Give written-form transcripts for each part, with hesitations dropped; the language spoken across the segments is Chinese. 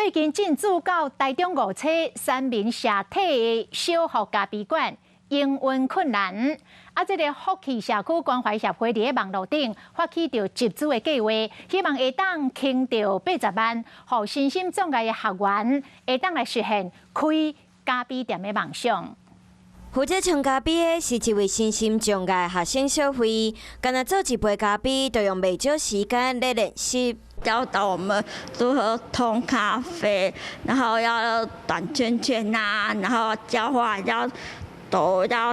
最近进驻到台中5车三民社体的小福咖啡馆，营运困难。这个福气社区关怀协会伫网络顶发起着集资的计划，希望会当倾到80万，让身心障碍的学员会当来实现开咖啡店的梦想。负责冲咖啡的是一位身心障碍学生小慧，干那做一杯咖啡，都用袂少时间来练习。教导我们如何冲咖啡，然后要转圈圈呐，然后浇花要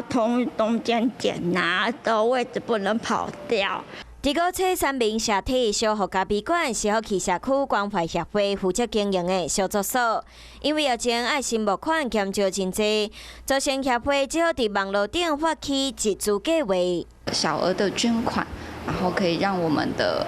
从中间剪呐，的位置不能跑掉。第5车三民社体小福咖啡馆是福气社区关怀协会负责经营的小作所，因为疫情爱心募款减少真济，造成协会只好伫网络顶发起集资计划。小额的捐款，然后可以让我们的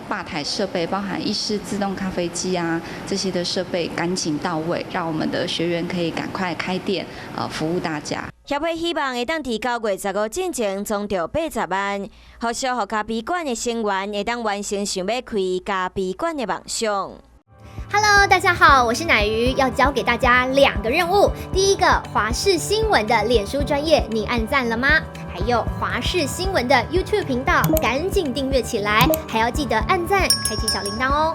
吧台设备，包含意式自动咖啡机啊这些的设备赶紧到位，让我们的学员可以赶快开店，服务大家。协会希望会当伫9月15之前装到80万，互小福咖啡馆的成员会当完成想要开咖啡馆的梦想。Hello， 大家好，我是乃瑜，要教给大家2个任务。第一个，华视新闻的脸书专页，你按赞了吗？还有华视新闻的 YouTube 频道，赶紧订阅起来，还要记得按赞，开启小铃铛哦。